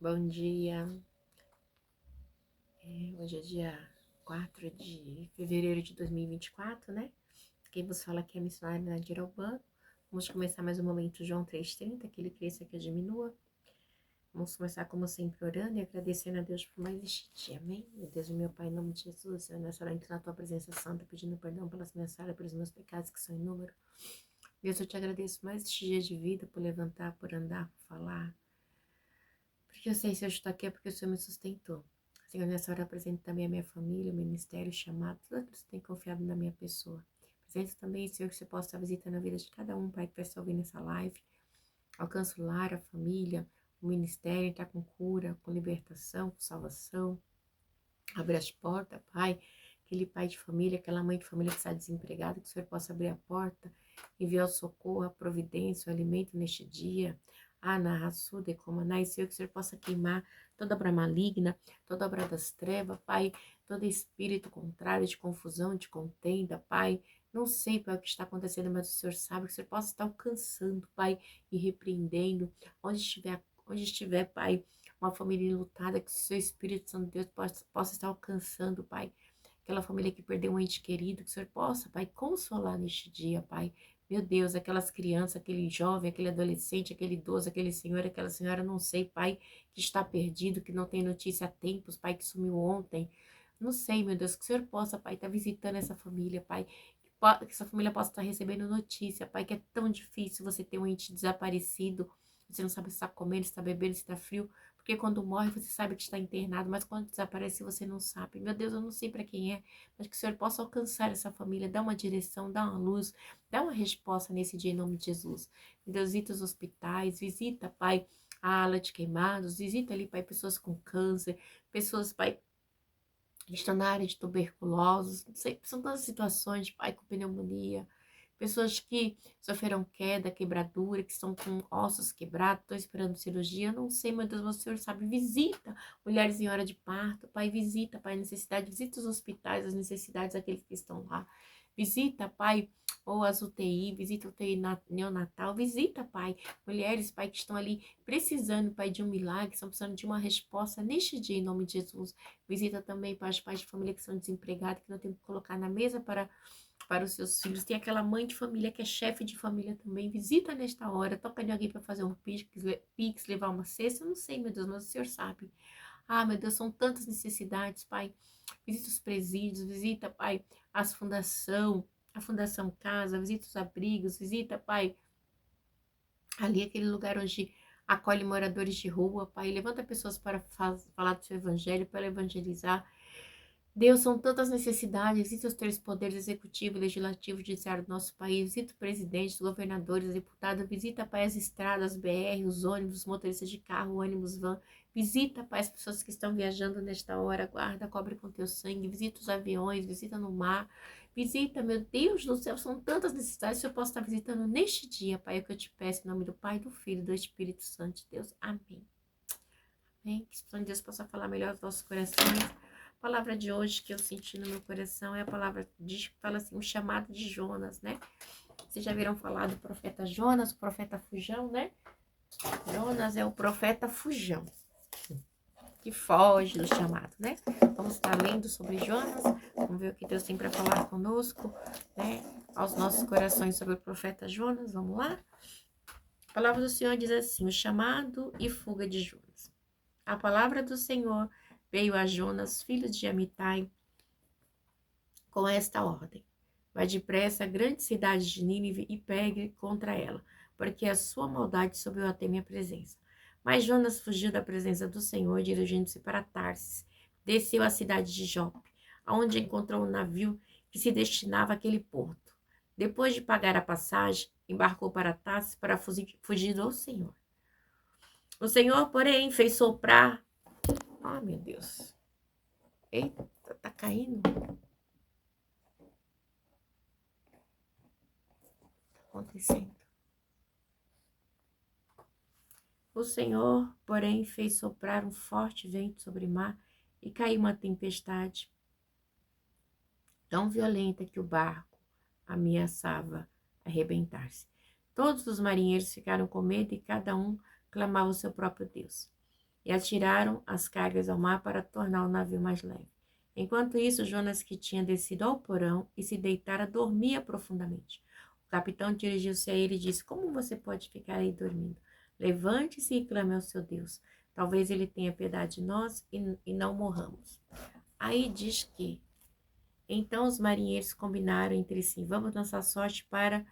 Bom dia. Hoje é dia 4 de fevereiro de 2024, né? Quem vos fala aqui é a missionária Nadir Albano. Vamos começar mais um momento João 3,30, que ele cresça, que eu diminua. Vamos começar, como sempre, orando e agradecendo a Deus por mais este dia, amém? Meu Deus e meu Pai, em nome de Jesus, eu nessa hora entro na Tua presença santa, pedindo perdão pelas minhas falhas, pelos meus pecados, que são em número. Deus, eu te agradeço mais este dia de vida, por levantar, por andar, por falar. Porque eu sei, se eu estou aqui é porque o Senhor me sustentou. Senhor, nessa hora eu apresento também a minha família, o ministério, o chamado, tudo aquilo que você tem confiado na minha pessoa. Apresento também, Senhor, que você possa estar visitando a vida de cada um, Pai, que vai estar ouvindo essa live. Alcança o lar, a família, o ministério, entrar com cura, com libertação, com salvação. Abre as portas, Pai. Aquele pai de família, aquela mãe de família que está desempregada, que o Senhor possa abrir a porta, enviar o socorro, a providência, o alimento neste dia. Na raçuda e comanai, Senhor, que o Senhor possa queimar toda obra maligna, toda obra das trevas, Pai, todo espírito contrário de confusão, de contenda, Pai. Não sei, Pai, o que está acontecendo, mas o Senhor sabe, que o Senhor possa estar alcançando, Pai, e repreendendo, onde estiver, Pai, uma família enlutada, que o seu Espírito Santo de Deus possa estar alcançando, Pai. Aquela família que perdeu um ente querido, que o Senhor possa, Pai, consolar neste dia, Pai. Meu Deus, aquelas crianças, aquele jovem, aquele adolescente, aquele idoso, aquele senhor, aquela senhora, não sei, Pai, que está perdido, que não tem notícia há tempos, Pai, que sumiu ontem. Não sei, meu Deus, que o Senhor possa, Pai, estar visitando essa família, Pai. Que essa família possa estar recebendo notícia, Pai, que é tão difícil você ter um ente desaparecido. Você não sabe se está comendo, se está bebendo, se está frio. Porque quando morre, você sabe que está internado, mas quando desaparece, você não sabe. Meu Deus, eu não sei para quem é, mas que o Senhor possa alcançar essa família, dar uma direção, dar uma luz, dar uma resposta nesse dia em nome de Jesus. Meu Deus, visita os hospitais, visita, Pai, a ala de queimados, visita ali, Pai, pessoas com câncer, pessoas, Pai, que estão na área de tuberculose, não sei, são tantas situações, Pai, com pneumonia, pessoas que sofreram queda, quebradura, que estão com ossos quebrados, estão esperando cirurgia. Não sei, meu Deus, o Senhor sabe. Visita mulheres em hora de parto, Pai. Visita, Pai, a necessidade. Visita os hospitais, as necessidades daqueles que estão lá. Visita, Pai, ou as UTI, visita o UTI neonatal. Visita, Pai, mulheres, Pai, que estão ali precisando, Pai, de um milagre, estão precisando de uma resposta neste dia, em nome de Jesus. Visita também, Pai, os pais de família que são desempregados, que não tem o que colocar na mesa para os seus filhos. Tem aquela mãe de família que é chefe de família também. Visita nesta hora. Toca de alguém para fazer um pix, levar uma cesta. Eu não sei, meu Deus, mas o Senhor sabe. Meu Deus, são tantas necessidades, Pai. Visita os presídios, visita, Pai, a Fundação Casa, visita os abrigos, visita, Pai, ali aquele lugar onde acolhe moradores de rua, Pai. Levanta pessoas para falar do seu evangelho, para evangelizar. Deus, são tantas necessidades. Visita os três poderes executivo, legislativo, judiciário do nosso país. Visita o presidente, os governadores, deputados. Visita, Pai, as estradas, BR, os ônibus, os motoristas de carro, ônibus, van. Visita, Pai, as pessoas que estão viajando nesta hora. Guarda, cobre com teu sangue. Visita os aviões, visita no mar. Visita, meu Deus do céu, são tantas necessidades que eu posso estar visitando neste dia, Pai. É o que eu te peço, em nome do Pai, do Filho e do Espírito Santo de Deus. Amém. Amém. Que o Espírito de Deus possa falar melhor aos nossos corações. A palavra de hoje que eu senti no meu coração é a palavra que fala assim, o chamado de Jonas, né? Vocês já viram falar do profeta Jonas, o profeta fujão, né? Jonas é o profeta fujão, que foge do chamado, né? Vamos estar lendo sobre Jonas, vamos ver o que Deus tem para falar conosco, né? Aos nossos corações sobre o profeta Jonas, vamos lá? A palavra do Senhor diz assim, o chamado e fuga de Jonas. A palavra do Senhor veio a Jonas, filho de Amitai, com esta ordem: vai depressa à grande cidade de Nínive e pegue contra ela, porque a sua maldade subiu até minha presença. Mas Jonas fugiu da presença do Senhor, dirigindo-se para Tarsis. Desceu à cidade de Jope, aonde encontrou um navio que se destinava àquele porto. Depois de pagar a passagem, embarcou para Tarsis para fugir do Senhor. O Senhor, porém, fez soprar... meu Deus. Eita, tá caindo. Acontecendo. O Senhor, porém, fez soprar um forte vento sobre o mar e caiu uma tempestade tão violenta que o barco ameaçava arrebentar-se. Todos os marinheiros ficaram com medo e cada um clamava ao seu próprio Deus. e atiraram as cargas ao mar para tornar o navio mais leve. Enquanto isso, Jonas, que tinha descido ao porão e se deitara, dormia profundamente. O capitão dirigiu-se a ele e disse: Como você pode ficar aí dormindo? Levante-se e clame ao seu Deus. Talvez ele tenha piedade de nós e não morramos. Aí diz que então os marinheiros combinaram entre si: Vamos lançar sorte para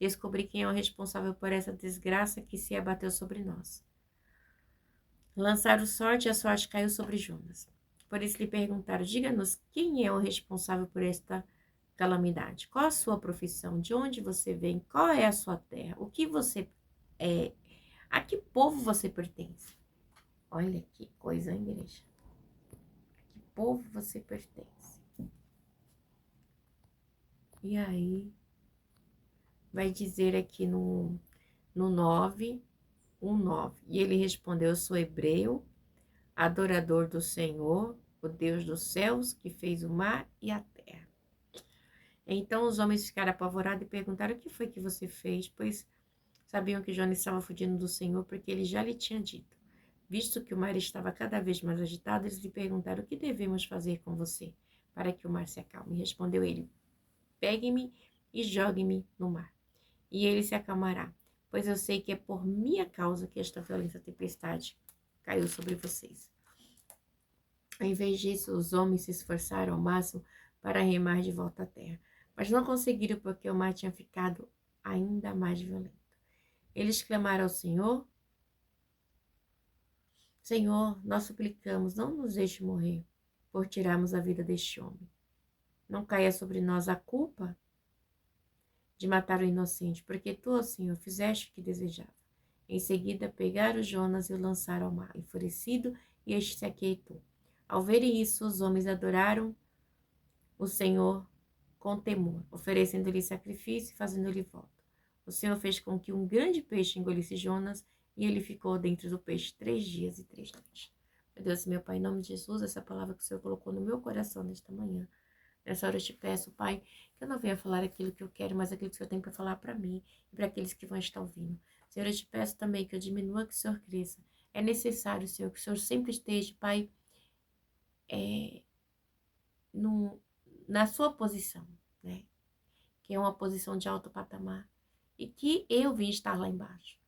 descobrir quem é o responsável por essa desgraça que se abateu sobre nós. Lançaram sorte e a sorte caiu sobre Jonas. Por isso lhe perguntaram: Diga-nos quem é o responsável por esta calamidade? Qual a sua profissão? De onde você vem? Qual é a sua terra? O que você é? A que povo você pertence? Olha que coisa, hein, igreja? A que povo você pertence? E aí, vai dizer aqui no 9, 1:9. E ele respondeu: Eu sou hebreu, adorador do Senhor, o Deus dos céus, que fez o mar e a terra. Então os homens ficaram apavorados e perguntaram: O que foi que você fez? Pois sabiam que Jonas estava fugindo do Senhor, porque ele já lhe tinha dito. Visto que o mar estava cada vez mais agitado, eles lhe perguntaram: O que devemos fazer com você para que o mar se acalme? Respondeu ele: Pegue-me e jogue-me no mar, e ele se acalmará, pois eu sei que é por minha causa que esta violenta tempestade caiu sobre vocês. Em vez disso, os homens se esforçaram ao máximo para remar de volta à terra, mas não conseguiram porque o mar tinha ficado ainda mais violento. Eles clamaram ao Senhor: Senhor, nós suplicamos, não nos deixe morrer por tirarmos a vida deste homem. Não caia sobre nós a culpa de matar o inocente, porque tu, ó Senhor, fizeste o que desejava. Em seguida, pegaram Jonas e o lançaram ao mar, enfurecido, e este se aquietou. Ao verem isso, os homens adoraram o Senhor com temor, oferecendo-lhe sacrifício e fazendo-lhe voto. O Senhor fez com que um grande peixe engolisse Jonas, e ele ficou dentro do peixe 3 dias e 3 noites. Meu Deus, meu Pai, em nome de Jesus, essa palavra que o Senhor colocou no meu coração nesta manhã. Nessa hora eu te peço, Pai, que eu não venha falar aquilo que eu quero, mas aquilo que o Senhor tem para falar para mim e para aqueles que vão estar ouvindo. Senhor, eu te peço também que eu diminua, que o Senhor cresça. É necessário, Senhor, que o Senhor sempre esteja, Pai, no, na sua posição, né? Que é uma posição de alto patamar. E que eu vim estar lá embaixo.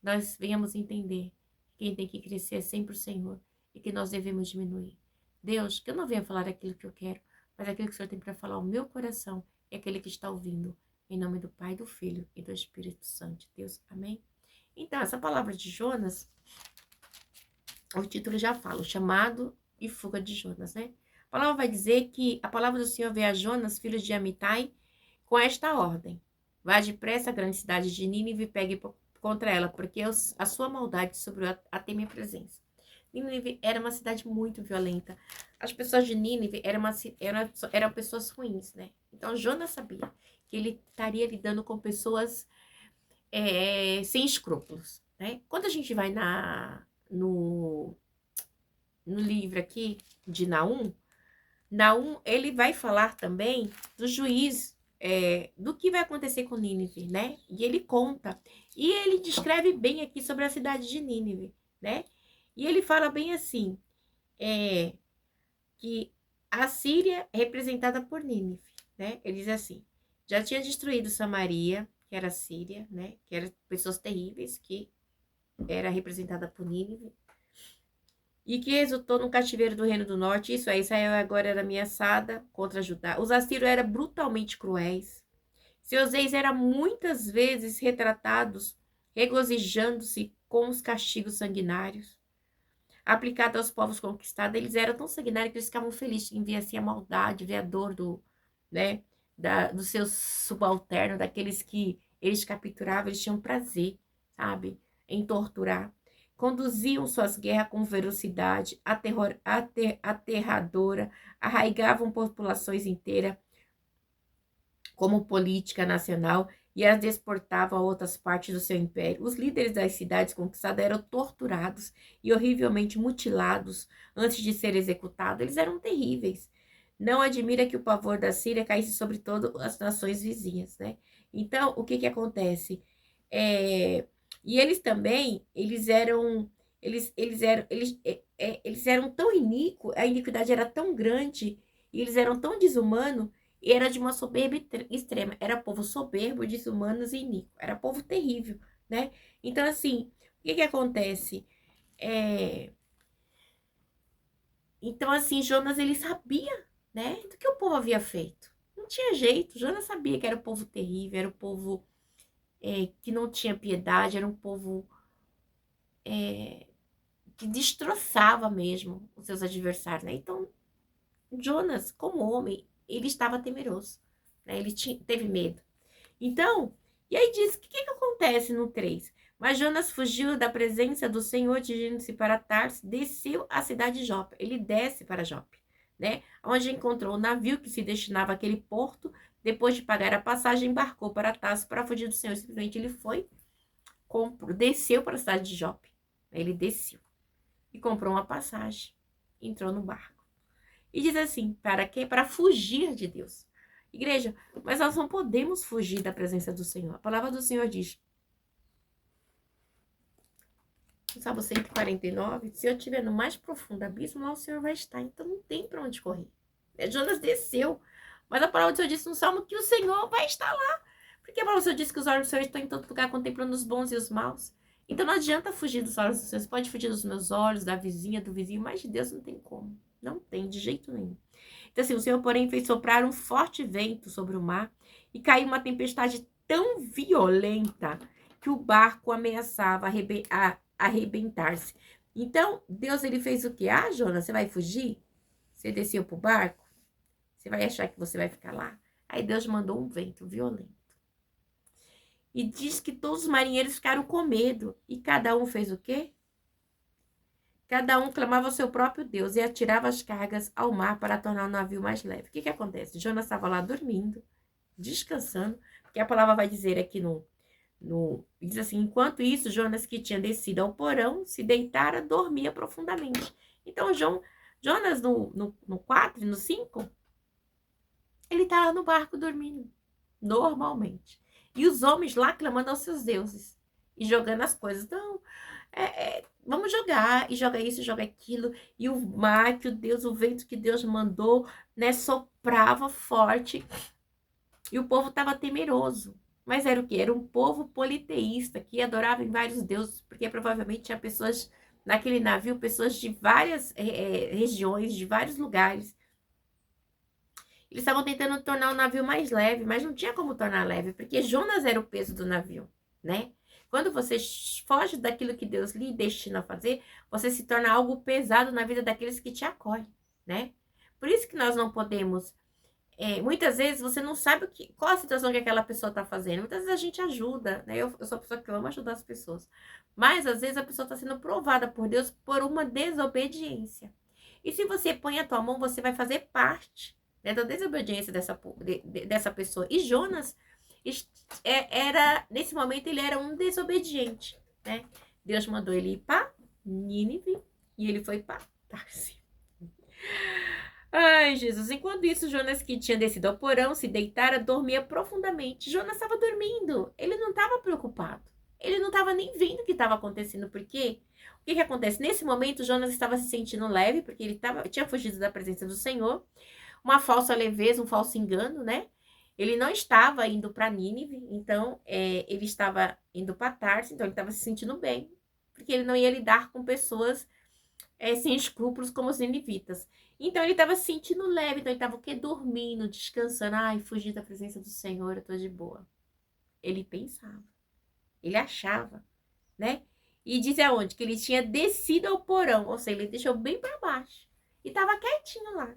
Nós venhamos entender que quem tem que crescer é sempre o Senhor e que nós devemos diminuir. Deus, que eu não venha falar aquilo que eu quero, mas aquilo que o Senhor tem para falar ao meu coração é aquele que está ouvindo. Em nome do Pai, do Filho e do Espírito Santo. Deus, amém? Então, essa palavra de Jonas, o título já fala, o chamado e fuga de Jonas, né? A palavra vai dizer que a palavra do Senhor veio a Jonas, filho de Amitai, com esta ordem: vá depressa à grande cidade de Nínive e pegue contra ela, porque a sua maldade sobrou até minha presença. Nínive era uma cidade muito violenta. As pessoas de Nínive eram pessoas ruins, né? Então Jonas sabia que ele estaria lidando com pessoas sem escrúpulos, né? Quando a gente vai no livro aqui de Naum, ele vai falar também do juiz, do que vai acontecer com Nínive, né? E ele conta. E ele descreve bem aqui sobre a cidade de Nínive, né? E ele fala bem assim, que a Síria é representada por Nínive, né? Ele diz assim: já tinha destruído Samaria, que era a Síria, né? Que eram pessoas terríveis, que era representada por Nínive, e que resultou no cativeiro do Reino do Norte. Isso aí, Israel agora era ameaçada contra Judá. Os assírios eram brutalmente cruéis. Seus reis eram muitas vezes retratados regozijando-se com os castigos sanguinários aplicados aos povos conquistados. Eles eram tão sanguinários que eles ficavam felizes em ver assim a maldade, ver a dor né, dos seus subalternos, daqueles que eles capturavam. Eles tinham prazer, sabe, em torturar. Conduziam suas guerras com velocidade aterradora, arraigavam populações inteiras como política nacional e as exportavam a outras partes do seu império. Os líderes das cidades conquistadas eram torturados e horrivelmente mutilados antes de serem executados. Eles eram terríveis. Não admira que o pavor da Síria caísse sobre todas as nações vizinhas, né? Então, o que acontece? E eles também, eles eram Eles eram tão iníquos, a iniquidade era tão grande, e eles eram tão desumanos, e era de uma soberba extrema. Era povo soberbo, desumanos e iníquo. Era povo terrível, né? Então, assim, o que que acontece? Então, assim, Jonas, ele sabia, né, do que o povo havia feito. Não tinha jeito. Jonas sabia que era um povo terrível, era um povo que não tinha piedade, era um povo que destroçava mesmo os seus adversários, né? Então, Jonas, como homem, ele estava temeroso, né? Ele teve medo. Então, e aí diz, o que acontece no 3? Mas Jonas fugiu da presença do Senhor, dirigindo-se para Tarso, desceu à cidade de Jope. Ele desce para Jope, né? Onde encontrou o navio que se destinava àquele porto. Depois de pagar a passagem, embarcou para Tarso para fugir do Senhor. Simplesmente ele foi, desceu para a cidade de Jope. Ele desceu e comprou uma passagem, entrou no barco. E diz assim, para quê? Para fugir de Deus. Igreja, mas nós não podemos fugir da presença do Senhor. A palavra do Senhor diz, no Salmo 149, se eu estiver no mais profundo abismo, lá o Senhor vai estar. Então não tem para onde correr. Jonas desceu, mas a palavra do Senhor disse no Salmo que o Senhor vai estar lá. Porque a palavra do Senhor diz que os olhos do Senhor estão em todo lugar, contemplando os bons e os maus. Então não adianta fugir dos olhos do Senhor. Você pode fugir dos meus olhos, da vizinha, do vizinho, mas de Deus não tem como. Não tem, de jeito nenhum. Então assim, o Senhor, porém, fez soprar um forte vento sobre o mar e caiu uma tempestade tão violenta que o barco ameaçava arrebentar-se. Então, Deus, ele fez o quê? Ah, Jonas, você vai fugir? Você desceu pro barco? Você vai achar que você vai ficar lá? Aí Deus mandou um vento violento. E diz que todos os marinheiros ficaram com medo. E cada um fez o quê? Cada um clamava ao seu próprio Deus e atirava as cargas ao mar para tornar o navio mais leve. O que acontece? Jonas estava lá dormindo, descansando, porque a palavra vai dizer aqui diz assim, enquanto isso, Jonas, que tinha descido ao porão, se deitara, dormia profundamente. Então, Jonas, no 4 e no 5, ele está lá no barco dormindo, normalmente. E os homens lá clamando aos seus deuses e jogando as coisas. Então, vamos jogar, e joga isso, joga aquilo, e o mar que o vento que Deus mandou, né, soprava forte, e o povo estava temeroso. Mas era o quê? Era um povo politeísta, que adorava em vários deuses, porque provavelmente tinha pessoas naquele navio, pessoas de várias regiões, de vários lugares. Eles estavam tentando tornar o navio mais leve, mas não tinha como tornar leve, porque Jonas era o peso do navio, né? Quando você foge daquilo que Deus lhe destina a fazer, você se torna algo pesado na vida daqueles que te acolhem, né? Por isso que nós não podemos... muitas vezes você não sabe qual a situação que aquela pessoa está fazendo. Muitas vezes a gente ajuda, né? Eu sou uma pessoa que ama ajudar as pessoas. Mas, às vezes, a pessoa está sendo provada por Deus por uma desobediência. E se você põe a tua mão, você vai fazer parte, né, da desobediência dessa pessoa. E Jonas... nesse momento ele era um desobediente, né? Deus mandou ele ir para Nínive e ele foi para Tarsis. Ai, Jesus. Enquanto isso, Jonas, que tinha descido ao porão, se deitara, dormia profundamente. Jonas estava dormindo. Ele não estava preocupado. Ele não estava nem vendo o que estava acontecendo. Por quê? O que acontece? Nesse momento, Jonas estava se sentindo leve, porque ele tinha fugido da presença do Senhor. Uma falsa leveza, um falso engano, né? Ele não estava indo para Nínive, então ele estava indo para Tarsis, então ele estava se sentindo bem, porque ele não ia lidar com pessoas sem escrúpulos como os ninivitas. Então ele estava se sentindo leve, então ele estava o quê? Dormindo, descansando. Ai, fugi da presença do Senhor, eu tô de boa. Ele pensava, ele achava, né? E diz aonde? Que ele tinha descido ao porão, ou seja, ele deixou bem para baixo e estava quietinho lá.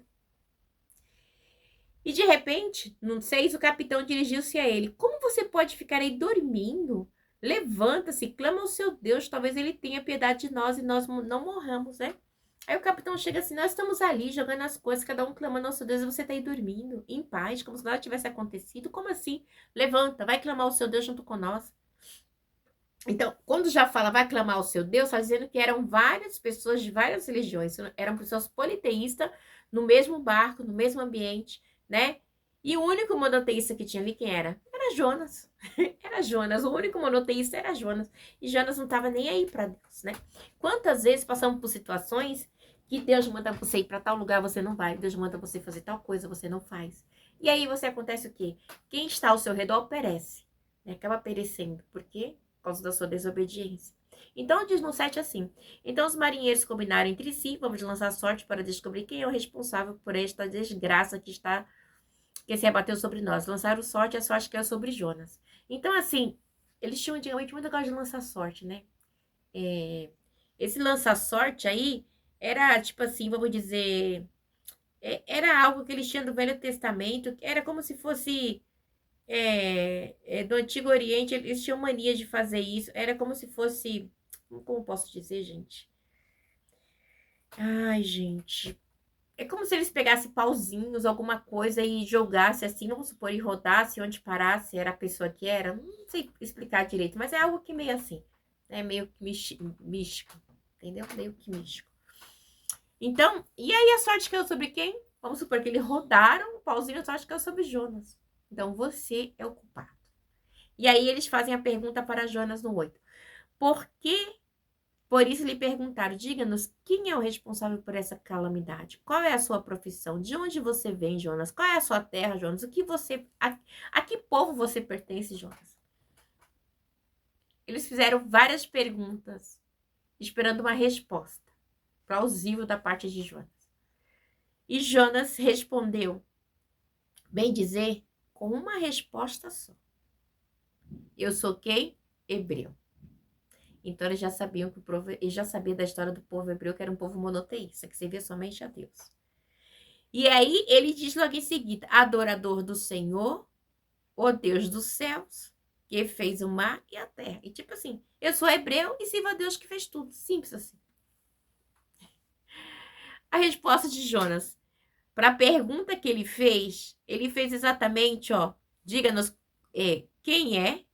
E de repente, no 6, o capitão dirigiu-se a ele. Como você pode ficar aí dormindo? Levanta-se, clama ao seu Deus, talvez ele tenha piedade de nós e nós não morramos, né? Aí o capitão chega assim, nós estamos ali jogando as coisas, cada um clamando ao seu Deus e você está aí dormindo, em paz, como se nada tivesse acontecido. Como assim? Levanta, vai clamar ao seu Deus junto com nós. Então, quando já fala vai clamar ao seu Deus, está dizendo que eram várias pessoas de várias religiões, eram pessoas politeístas, no mesmo barco, no mesmo ambiente, né? E o único monoteísta que tinha ali, quem era? Era era Jonas. Era Jonas. O único monoteísta era Jonas. E Jonas não estava nem aí para Deus, né? Quantas vezes passamos por situações que Deus manda você ir para tal lugar, você não vai. Deus manda você fazer tal coisa, você não faz. E aí você acontece o quê? Quem está ao seu redor perece, né? Acaba perecendo. Por quê? Por causa da sua desobediência. Então diz no 7 assim: então os marinheiros combinaram entre si, vamos lançar sorte para descobrir quem é o responsável por esta desgraça que se abateu sobre nós. Lançaram sorte, a sorte caiu sobre Jonas. Então, assim, eles tinham antigamente muito negócio de lançar sorte, né? Esse lançar sorte aí era, tipo assim, vamos dizer, era algo que eles tinham do Velho Testamento, era como se fosse do Antigo Oriente, eles tinham mania de fazer isso, era como se fosse, como posso dizer, gente? Ai, gente, é como se eles pegassem pauzinhos, alguma coisa e jogassem assim, vamos supor, e rodasse onde parasse, era a pessoa que era. Não sei explicar direito, mas é algo que meio assim, é meio místico, entendeu? Meio que místico. Então, e aí a sorte caiu sobre quem? Vamos supor que eles rodaram o pauzinho, a sorte caiu sobre Jonas. Então, você é o culpado. E aí eles fazem a pergunta para Jonas no 8. Por que Por isso lhe perguntaram: diga-nos, quem é o responsável por essa calamidade? Qual é a sua profissão? De onde você vem, Jonas? Qual é a sua terra, Jonas? A que povo você pertence, Jonas? Eles fizeram várias perguntas, esperando uma resposta plausível da parte de Jonas. E Jonas respondeu, bem dizer, com uma resposta só. Eu sou quem? Hebreu. Então eles já sabiam eles já sabiam da história do povo hebreu, que era um povo monoteísta, que servia somente a Deus. E aí ele diz logo em seguida: adorador do Senhor, o Deus dos céus, que fez o mar e a terra. E tipo assim, eu sou hebreu e sirvo a Deus que fez tudo. Simples assim. A resposta de Jonas para a pergunta que ele fez exatamente, ó, diga-nos quem é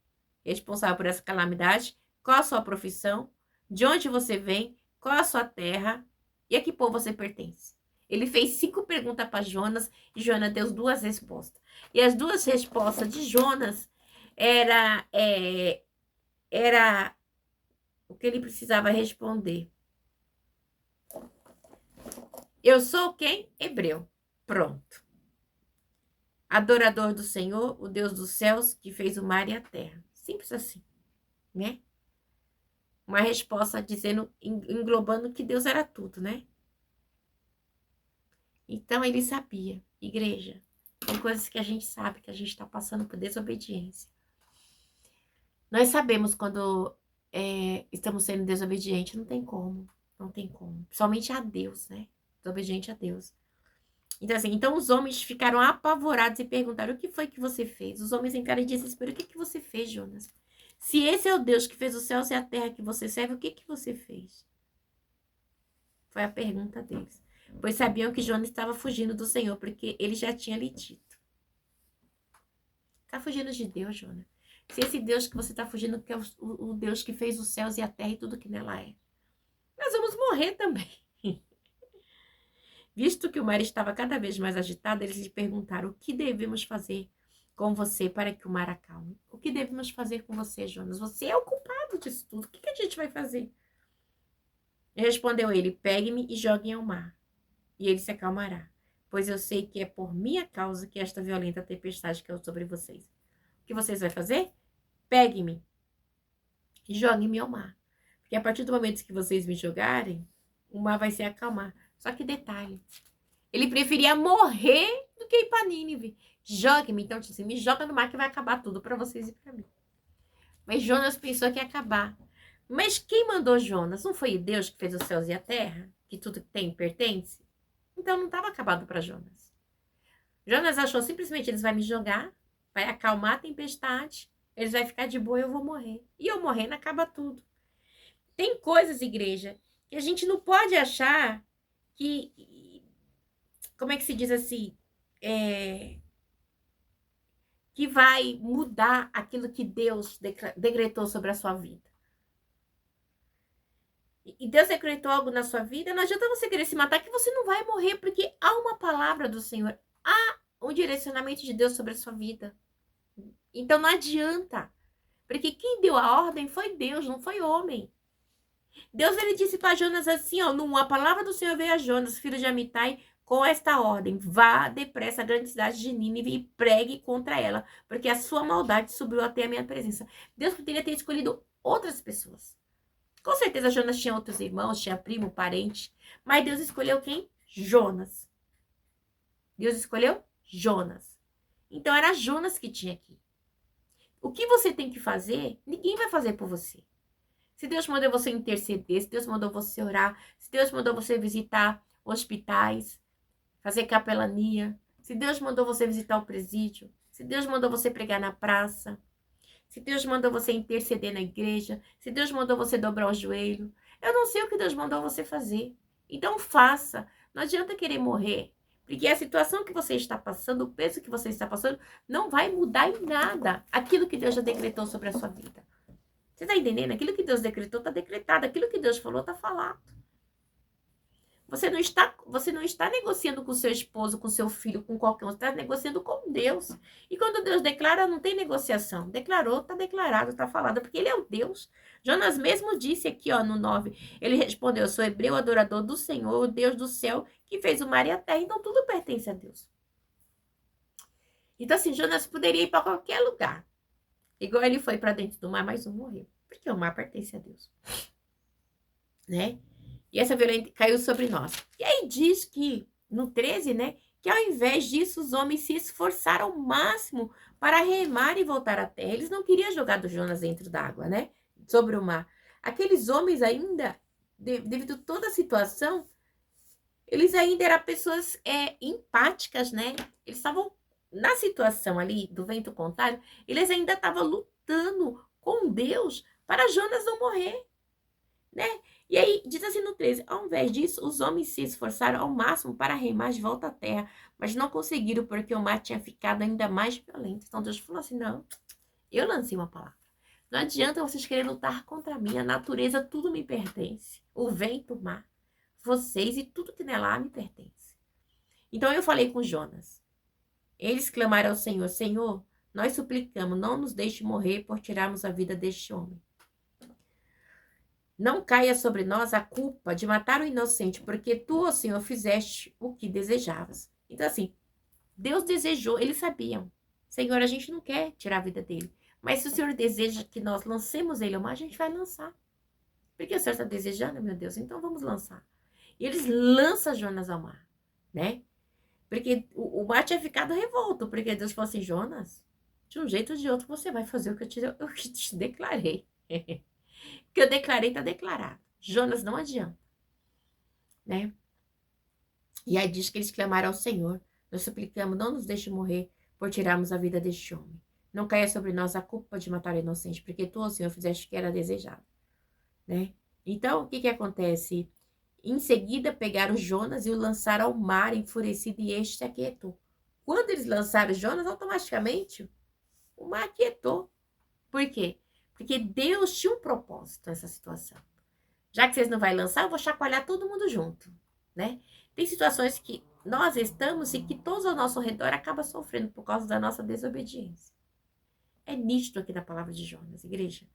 responsável por essa calamidade, qual a sua profissão, de onde você vem, qual a sua terra e a que povo você pertence. Ele fez 5 perguntas para Jonas e Jonas deu 2 respostas. E as 2 respostas de Jonas era o que ele precisava responder. Eu sou quem? Hebreu. Pronto. Adorador do Senhor, o Deus dos céus, que fez o mar e a terra. Simples assim, né? Uma resposta dizendo, englobando que Deus era tudo, né? Então ele sabia, igreja, tem coisas que a gente sabe que a gente está passando por desobediência. Nós sabemos quando estamos sendo desobedientes, não tem como, não tem como. Somente a Deus, né? Desobediente a Deus. Então, assim, então os homens ficaram apavorados e perguntaram: o que foi que você fez? Os homens entraram em desespero: o que você fez, Jonas? Se esse é o Deus que fez os céus e a terra que você serve, o que você fez? Foi a pergunta deles. Pois sabiam que Jonas estava fugindo do Senhor, porque ele já tinha lhe dito. Está fugindo de Deus, Jonas. Se esse Deus que você está fugindo, que é o Deus que fez os céus e a terra e tudo que nela é, nós vamos morrer também. Visto que o mar estava cada vez mais agitado, eles lhe perguntaram: o que devemos fazer com você para que o mar acalme? O que devemos fazer com você, Jonas? Você é o culpado disso tudo. O que a gente vai fazer? Respondeu ele: pegue-me e jogue-me ao mar, e ele se acalmará, pois eu sei que é por minha causa que esta violenta tempestade caiu sobre vocês. O que vocês vão fazer? Pegue-me e jogue-me ao mar, porque a partir do momento que vocês me jogarem, o mar vai se acalmar. Só que detalhe, ele preferia morrer do que ir para Nínive. Jogue-me, então, assim, me joga no mar que vai acabar tudo para vocês e para mim. Mas Jonas pensou que ia acabar. Mas quem mandou Jonas? Não foi Deus que fez os céus e a terra? Que tudo que tem pertence? Então não estava acabado para Jonas. Jonas achou simplesmente: eles vão me jogar, vai acalmar a tempestade, eles vão ficar de boa e eu vou morrer. E eu morrendo acaba tudo. Tem coisas, igreja, que a gente não pode achar que, como é que se diz assim, que vai mudar aquilo que Deus decretou sobre a sua vida. E Deus decretou algo na sua vida, não adianta você querer se matar, que você não vai morrer, porque há uma palavra do Senhor, há um direcionamento de Deus sobre a sua vida. Então não adianta. Porque quem deu a ordem foi Deus, não foi homem. Deus, ele disse para Jonas assim, ó, a palavra do Senhor veio a Jonas, filho de Amitai, com esta ordem: vá depressa à grande cidade de Nínive e pregue contra ela, porque a sua maldade subiu até a minha presença. Deus poderia ter escolhido outras pessoas. Com certeza Jonas tinha outros irmãos, tinha primo, parente, mas Deus escolheu quem? Jonas. Deus escolheu Jonas. Então era Jonas que tinha aqui. O que você tem que fazer, ninguém vai fazer por você. Se Deus mandou você interceder, se Deus mandou você orar, se Deus mandou você visitar hospitais, fazer capelania, se Deus mandou você visitar o presídio, se Deus mandou você pregar na praça, se Deus mandou você interceder na igreja, se Deus mandou você dobrar o joelho, eu não sei o que Deus mandou você fazer. Então faça. Não adianta querer morrer. Porque a situação que você está passando, o peso que você está passando, não vai mudar em nada aquilo que Deus já decretou sobre a sua vida. Você está entendendo? Aquilo que Deus decretou está decretado. Aquilo que Deus falou está falado. Você não está negociando com seu esposo, com seu filho, com qualquer um. Você está negociando com Deus. E quando Deus declara, não tem negociação. Declarou, está declarado, está falado, porque ele é o Deus. Jonas mesmo disse aqui, ó, no 9. Ele respondeu: eu sou hebreu, adorador do Senhor, o Deus do céu, que fez o mar e a terra. Então tudo pertence a Deus. Então, assim, Jonas poderia ir para qualquer lugar. Igual ele foi para dentro do mar, mas não morreu. Porque o mar pertence a Deus. Né? E essa violência caiu sobre nós. E aí diz que, no 13, né? Que ao invés disso, os homens se esforçaram ao máximo para remar e voltar à terra. Eles não queriam jogar do Jonas dentro d'água, né? Sobre o mar. Aqueles homens ainda, devido a toda a situação, eles ainda eram pessoas empáticas, né? Eles estavam na situação ali do vento contrário, eles ainda estavam lutando com Deus para Jonas não morrer, né? E aí, diz assim no 13, ao invés disso, os homens se esforçaram ao máximo para remar de volta à terra, mas não conseguiram porque o mar tinha ficado ainda mais violento. Então Deus falou assim, não, eu lancei uma palavra. Não adianta vocês quererem lutar contra mim, a natureza tudo me pertence. O vento, o mar, vocês e tudo que nela há me pertence. Então eu falei com Jonas. Eles clamaram ao Senhor, Senhor, nós suplicamos, não nos deixe morrer por tirarmos a vida deste homem. Não caia sobre nós a culpa de matar o inocente, porque tu, ó Senhor, fizeste o que desejavas. Então, assim, Deus desejou, eles sabiam. Senhor, a gente não quer tirar a vida dele. Mas se o Senhor deseja que nós lancemos ele ao mar, a gente vai lançar. Porque o Senhor está desejando, meu Deus, então vamos lançar. E eles lançam Jonas ao mar, né? Porque o mar tinha ficado revolto, porque Deus falou assim, Jonas, de um jeito ou de outro você vai fazer o que eu te declarei. O que eu declarei está declarado. Jonas não adianta, né? E aí diz que eles clamaram ao Senhor. Nós suplicamos, não nos deixe morrer por tirarmos a vida deste homem. Não caia sobre nós a culpa de matar o inocente, porque tu, ó Senhor, fizeste o que era desejado, né? Então, o que acontece? Em seguida, pegaram Jonas e o lançaram ao mar enfurecido e este se aquietou. Quando eles lançaram Jonas, automaticamente o mar aquietou. Por quê? Porque Deus tinha um propósito nessa situação. Já que vocês não vão lançar, eu vou chacoalhar todo mundo junto, né? Tem situações que nós estamos e que todos ao nosso redor acabam sofrendo por causa da nossa desobediência. É nítido aqui na palavra de Jonas, igreja.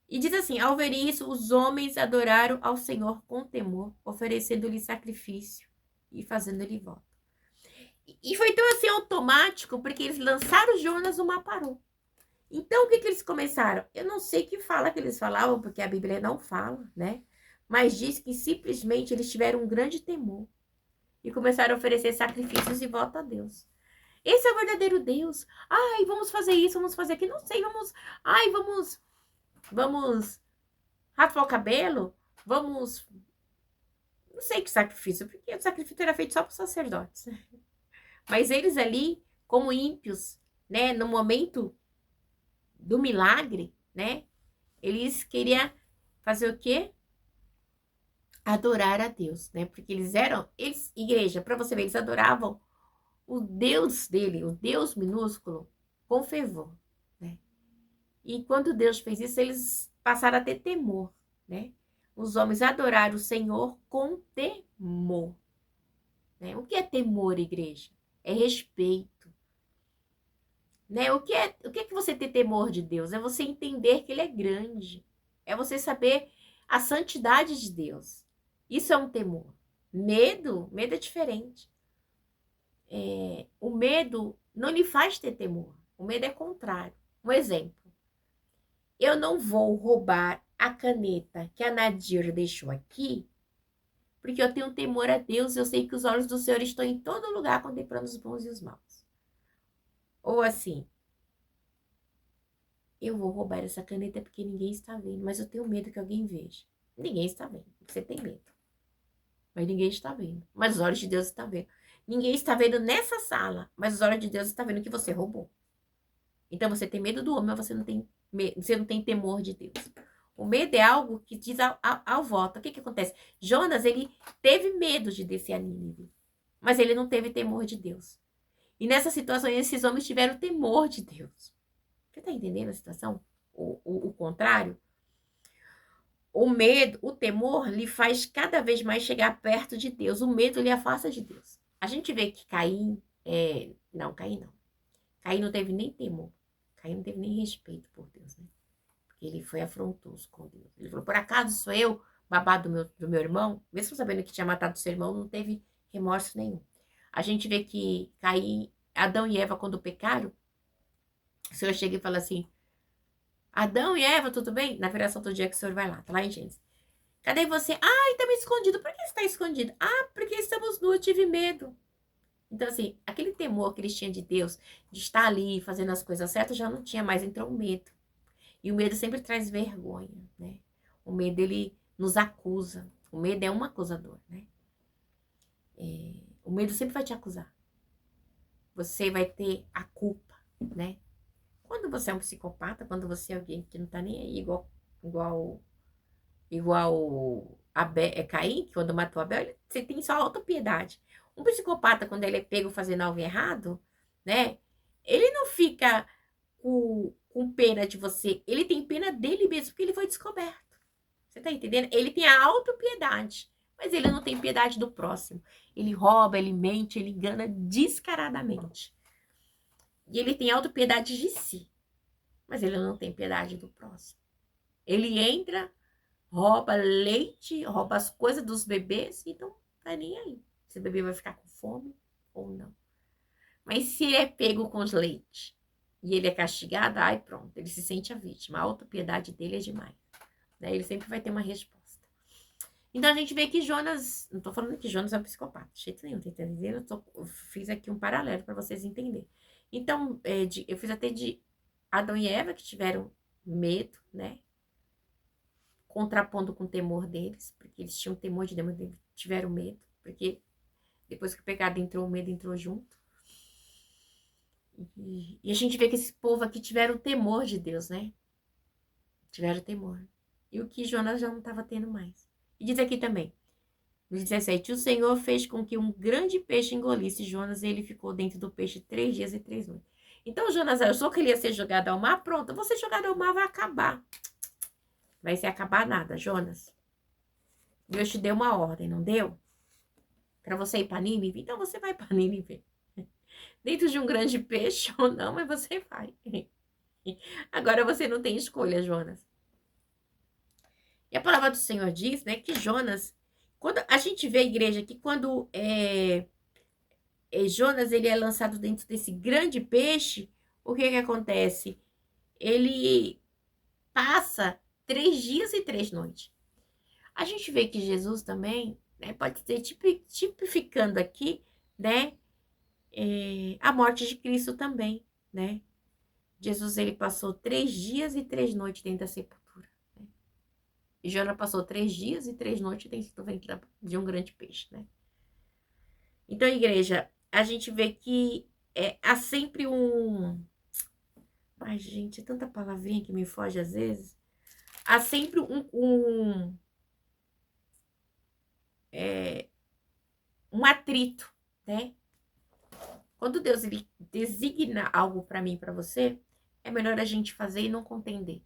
E diz assim, ao ver isso, os homens adoraram ao Senhor com temor, oferecendo-lhe sacrifício e fazendo-lhe voto. E foi tão assim automático, porque eles lançaram Jonas, o mar parou. Então, o que eles começaram? Eu não sei que fala que eles falavam, porque a Bíblia não fala, né? Mas diz que simplesmente eles tiveram um grande temor e começaram a oferecer sacrifícios e voto a Deus. Esse é o verdadeiro Deus. Ai, vamos fazer isso, vamos fazer aquilo. Não sei, vamos... Ai, vamos raspar o cabelo? Vamos... Não sei que sacrifício, porque o sacrifício era feito só para os sacerdotes. Mas eles ali, como ímpios, né? No momento do milagre, né? Eles queriam fazer o quê? Adorar a Deus, né? Porque igreja, para você ver, eles adoravam o Deus dele, o Deus minúsculo, com fervor, né? E quando Deus fez isso, eles passaram a ter temor, né? Os homens adoraram o Senhor com temor, né? O que é temor, igreja? É respeito, né? O que é que você ter temor de Deus? É você entender que ele é grande. É você saber a santidade de Deus. Isso é um temor. Medo é diferente. O medo não lhe faz ter temor. O medo é contrário. Um exemplo. Eu não vou roubar a caneta que a Nadir deixou aqui, porque eu tenho temor a Deus. Eu sei que os olhos do Senhor estão em todo lugar, contemplando os bons e os maus. Ou assim, eu vou roubar essa caneta porque ninguém está vendo, mas eu tenho medo que alguém veja. Ninguém está vendo, você tem medo. Mas ninguém está vendo. Mas os olhos de Deus estão vendo. Ninguém está vendo nessa sala, mas os olhos de Deus estão vendo que você roubou. Então você tem medo do homem, mas você não tem temor de Deus. O medo é algo que diz ao voto. O que acontece? Jonas, ele teve medo de descer a Nínive, mas ele não teve temor de Deus. E nessa situação, esses homens tiveram temor de Deus. Você está entendendo a situação? O contrário? O medo, o temor, lhe faz cada vez mais chegar perto de Deus. O medo lhe afasta de Deus. A gente vê que Caim... Não, Caim não. Caim não teve nem temor. Caim não teve nem respeito por Deus, né? Porque ele foi afrontoso com Deus. Ele falou, por acaso sou eu, babado do meu irmão? Mesmo sabendo que tinha matado seu irmão, não teve remorso nenhum. A gente vê que Caim, Adão e Eva, quando pecaram, o Senhor chega e fala assim, Adão e Eva, tudo bem? Na viração do dia que o Senhor vai lá, tá lá em Gênesis. Cadê você? Ai, estamos escondido. Por que você está escondido? Ah, porque estamos nus, tive medo. Então, assim, aquele temor que eles tinham de Deus, de estar ali fazendo as coisas certas, já não tinha mais, entrou o medo. E o medo sempre traz vergonha, né? O medo, ele nos acusa. O medo é um acusador, né? O medo sempre vai te acusar. Você vai ter a culpa, né? Quando você é um psicopata, quando você é alguém que não tá nem aí, igual Caim, que quando matou Abel, você tem só autopiedade. Um psicopata, quando ele é pego fazendo algo errado, né? Ele não fica com pena de você. Ele tem pena dele mesmo, porque ele foi descoberto. Você tá entendendo? Ele tem a autopiedade, mas ele não tem piedade do próximo. Ele rouba, ele mente, ele engana descaradamente. E ele tem autopiedade de si, mas ele não tem piedade do próximo. Ele entra, rouba leite, rouba as coisas dos bebês e não tá nem aí. Se o bebê vai ficar com fome ou não. Mas se ele é pego com os leite e ele é castigado, ai pronto, ele se sente a vítima. A autopiedade dele é demais. Né? Ele sempre vai ter uma resposta. Então a gente vê que Jonas, não tô falando que Jonas é um psicopata, de jeito nenhum, tá entendendo? Eu fiz aqui um paralelo para vocês entenderem. Então, eu fiz até de Adão e Eva que tiveram medo, né? Contrapondo com o temor deles, porque eles tinham temor de Deus, tiveram medo, porque depois que o pecado entrou, o medo entrou junto. E a gente vê que esse povo aqui tiveram temor de Deus, né? Tiveram temor. E o que Jonas já não estava tendo mais. E diz aqui também, no 17, o Senhor fez com que um grande peixe engolisse Jonas e ele ficou dentro do peixe 3 dias e 3 noites. Então Jonas achou que ele ia ser jogado ao mar, pronto, você jogado ao mar vai acabar. Vai ser acabar nada, Jonas. Deus te deu uma ordem, não deu? Para você ir para Nínive? Então você vai para Nínive. Dentro de um grande peixe ou não, mas você vai. Agora você não tem escolha, Jonas. E a palavra do Senhor diz, né, que Jonas, quando a gente vê a igreja que quando Jonas ele é lançado dentro desse grande peixe, o que acontece? Ele passa 3 dias e 3 noites. A gente vê que Jesus também, né, pode ser tipificando aqui, né, a morte de Cristo também, né? Jesus, ele passou 3 dias e 3 noites dentro da sepultura. Né? E Jonas passou 3 dias e 3 noites dentro de um grande peixe, né? Então, igreja, a gente vê que há sempre um... Ai, gente, é tanta palavrinha que me foge às vezes. Há sempre um atrito, né? Quando Deus ele designa algo para mim e para você, é melhor a gente fazer e não contender.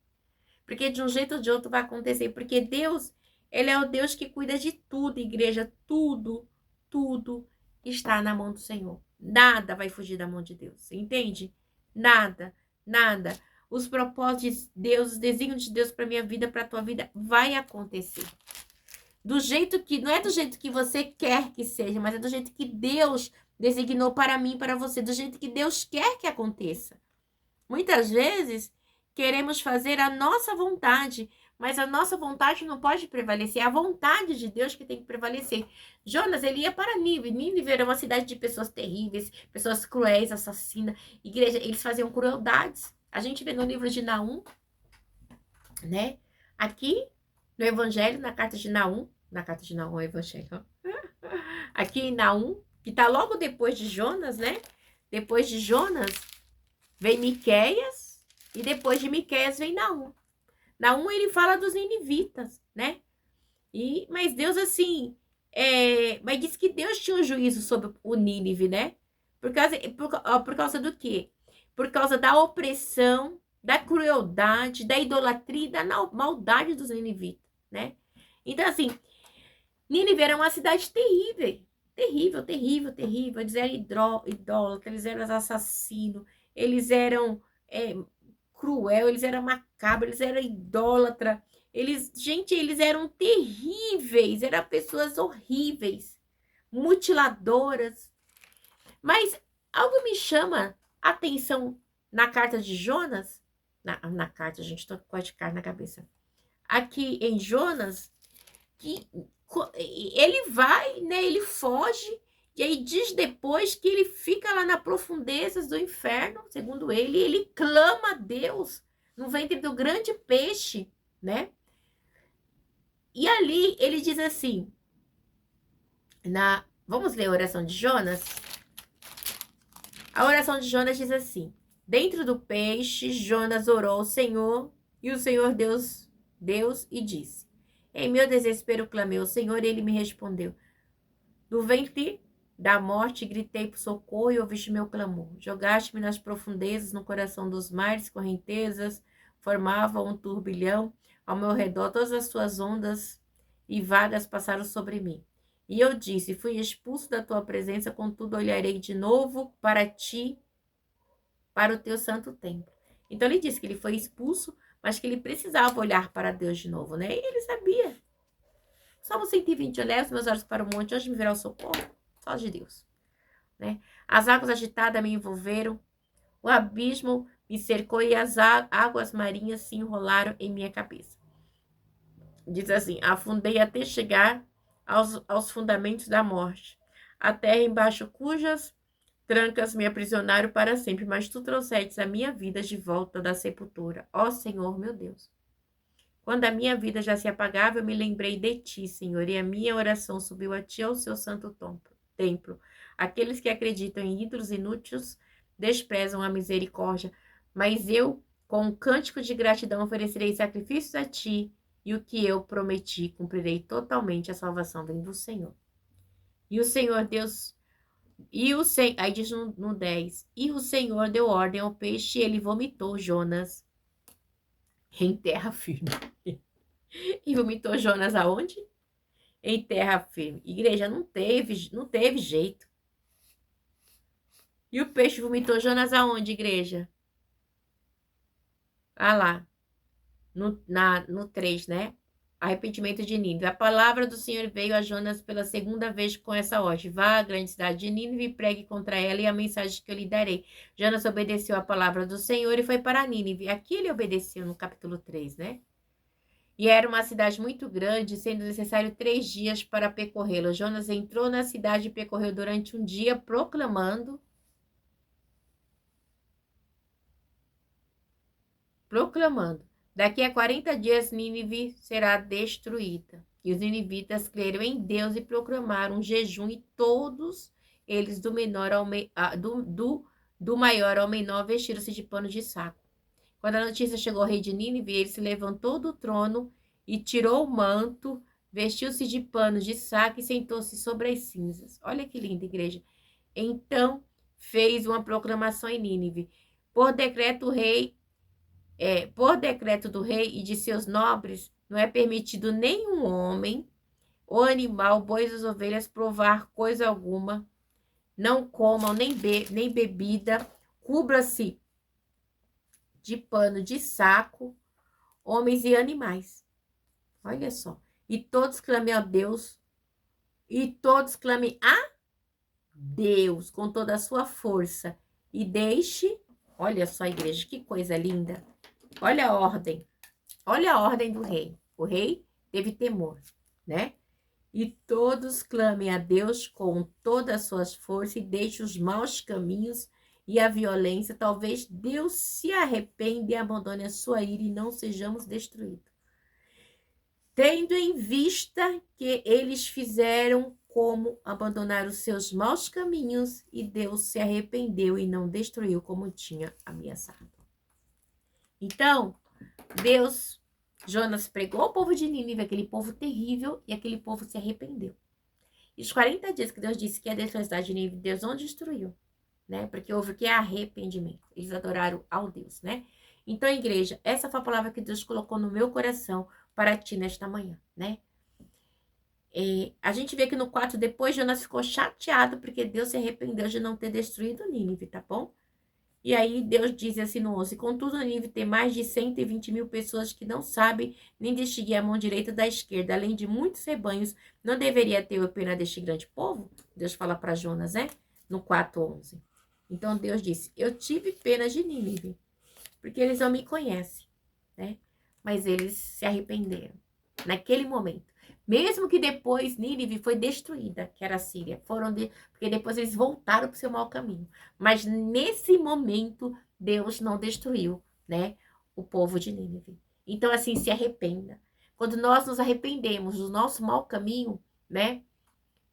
Porque de um jeito ou de outro vai acontecer. Porque Deus, ele é o Deus que cuida de tudo, igreja. Tudo, tudo está na mão do Senhor. Nada vai fugir da mão de Deus, entende? nada, nada. Os propósitos de Deus, os desígnios de Deus para minha vida, para a tua vida, vai acontecer. Do jeito que, não é do jeito que você quer que seja, mas é do jeito que Deus designou para mim e para você, do jeito que Deus quer que aconteça. Muitas vezes, queremos fazer a nossa vontade, mas a nossa vontade não pode prevalecer, é a vontade de Deus que tem que prevalecer. Jonas, ele ia para Nínive. Nínive era uma cidade de pessoas terríveis, pessoas cruéis, assassinas. Igreja, eles faziam crueldades. A gente vê no livro de Naum, né? Aqui, no Evangelho, na carta de Naum, é o Evangelho, aqui em Naum, que está logo depois de Jonas, né? Depois de Jonas, vem Miqueias, e depois de Miqueias vem Naum. Naum, ele fala dos ninivitas, né? Mas Deus, assim, mas diz que Deus tinha um juízo sobre o Nínive, né? Por causa do quê? Por causa da opressão, da crueldade, da idolatria e da maldade dos ninivitas, né? Então, assim, Nínive era uma cidade terrível, terrível, terrível, terrível. Eles eram idólatras, eles eram assassinos, eles eram cruel, eles eram macabros, eles eram idólatras. Gente, eles eram terríveis, eram pessoas horríveis, mutiladoras. Mas algo me chama a atenção na carta de Jonas, na carta, gente, tô com a de carta na cabeça. Aqui em Jonas, que ele vai, né, ele foge, e aí diz depois que ele fica lá nas profundezas do inferno, segundo ele clama a Deus no ventre do grande peixe, né? E ali ele diz assim, vamos ler a oração de Jonas? A oração de Jonas diz assim: dentro do peixe, Jonas orou ao Senhor, e o Senhor Deus e disse: em meu desespero clamei ao Senhor, e ele me respondeu. Do ventre da morte gritei por socorro e ouviste meu clamor. Jogaste-me nas profundezas, no coração dos mares, correntezas formavam um turbilhão. Ao meu redor, todas as suas ondas e vagas passaram sobre mim. E eu disse: fui expulso da tua presença, contudo olharei de novo para ti, para o teu santo templo. Então ele disse que ele foi expulso, mas que ele precisava olhar para Deus de novo, né? E ele sabia. Salmo 120, eu levo os meus olhos para o monte, hoje me virá o socorro, só de Deus, né? As águas agitadas me envolveram, o abismo me cercou e as águas marinhas se enrolaram em minha cabeça. Diz assim: afundei até chegar aos fundamentos da morte, a terra embaixo cujas trancas me aprisionaram para sempre, mas tu trouxestes a minha vida de volta da sepultura, ó Senhor meu Deus. Quando a minha vida já se apagava, eu me lembrei de ti, Senhor, e a minha oração subiu a ti ao seu santo templo. Aqueles que acreditam em ídolos inúteis desprezam a misericórdia, mas eu, com um cântico de gratidão, oferecerei sacrifícios a ti, e o que eu prometi, cumprirei totalmente. A salvação vem do Senhor. E o Senhor Deus, aí diz no 10, e o Senhor deu ordem ao peixe, e ele vomitou Jonas em terra firme. E vomitou Jonas aonde? Em terra firme. Igreja, não teve jeito. E o peixe vomitou Jonas aonde, igreja? Ah lá, no 3, né? Arrependimento de Nínive. A palavra do Senhor veio a Jonas pela segunda vez com essa ordem: vá à grande cidade de Nínive e pregue contra ela e a mensagem que eu lhe darei. Jonas obedeceu a palavra do Senhor e foi para Nínive. Aqui ele obedeceu no capítulo 3, né? E era uma cidade muito grande, sendo necessário 3 dias para percorrê-la. Jonas entrou na cidade e percorreu durante um dia, proclamando. Daqui a 40 dias Nínive será destruída. E os ninivitas creram em Deus e proclamaram um jejum, e todos eles, do maior ao menor, vestiram-se de pano de saco. Quando a notícia chegou ao rei de Nínive, ele se levantou do trono e tirou o manto, vestiu-se de pano de saco e sentou-se sobre as cinzas. Olha que linda, igreja. Então fez uma proclamação em Nínive. Por decreto do rei e de seus nobres, não é permitido nenhum homem ou animal, bois ou ovelhas, provar coisa alguma. Não comam nem bebida, cubra-se de pano de saco, homens e animais. Olha só. E todos clamem a Deus, e todos clamem a Deus com toda a sua força. E deixe, olha só, igreja, que coisa linda. Olha a ordem. Olha a ordem do rei. O rei teve temor, né? E todos clamem a Deus com todas as suas forças e deixe os maus caminhos e a violência. Talvez Deus se arrependa e abandone a sua ira e não sejamos destruídos. Tendo em vista que eles fizeram como abandonar os seus maus caminhos e Deus se arrependeu e não destruiu como tinha ameaçado. Então, Jonas pregou ao povo de Nínive, aquele povo terrível, e aquele povo se arrependeu. E os 40 dias que Deus disse que ia destruir a cidade de Nínive, Deus não destruiu, né? Porque houve o que? Arrependimento. Eles adoraram ao Deus, né? Então, igreja, essa foi a palavra que Deus colocou no meu coração para ti nesta manhã, né? A gente vê que no 4, depois Jonas ficou chateado porque Deus se arrependeu de não ter destruído Nínive, tá bom? E aí Deus diz assim no 11, contudo Nínive tem mais de 120 mil pessoas que não sabem nem distinguir a mão direita da esquerda, além de muitos rebanhos, não deveria ter pena deste grande povo? Deus fala para Jonas, né? No 4:11. Então Deus disse, eu tive pena de Nínive, porque eles não me conhecem, né? Mas eles se arrependeram naquele momento. Mesmo que depois Nínive foi destruída, que era a Síria, porque depois eles voltaram para o seu mau caminho. Mas nesse momento, Deus não destruiu, né, o povo de Nínive. Então, assim, se arrependa. Quando nós nos arrependemos do nosso mau caminho, né,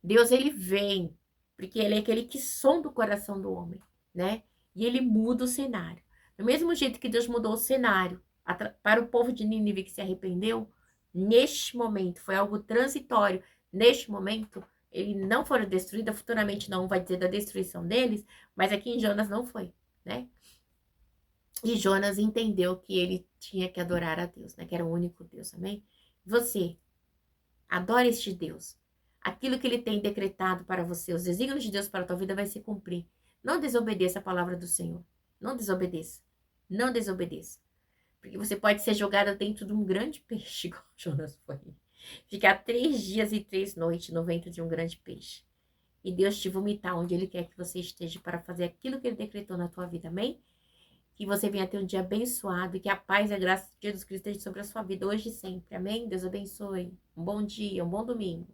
Deus, ele vem, porque ele é aquele que sonda o coração do homem, né, e ele muda o cenário. Do mesmo jeito que Deus mudou o cenário para o povo de Nínive que se arrependeu, neste momento, foi algo transitório. Neste momento, eles não foram destruídos, futuramente não vai dizer da destruição deles, mas aqui em Jonas não foi, né? E Jonas entendeu que ele tinha que adorar a Deus, né? Que era o único Deus, amém? Você, adore este Deus. Aquilo que ele tem decretado para você, os desígnios de Deus para a tua vida vai se cumprir. Não desobedeça a palavra do Senhor. Não desobedeça. Não desobedeça. Porque você pode ser jogada dentro de um grande peixe, igual Jonas foi. Ficar 3 dias e 3 noites no ventre de um grande peixe. E Deus te vomitar onde Ele quer que você esteja para fazer aquilo que Ele decretou na tua vida, amém? Que você venha ter um dia abençoado e que a paz e a graça de Jesus Cristo esteja sobre a sua vida hoje e sempre, amém? Deus abençoe. Um bom dia, um bom domingo.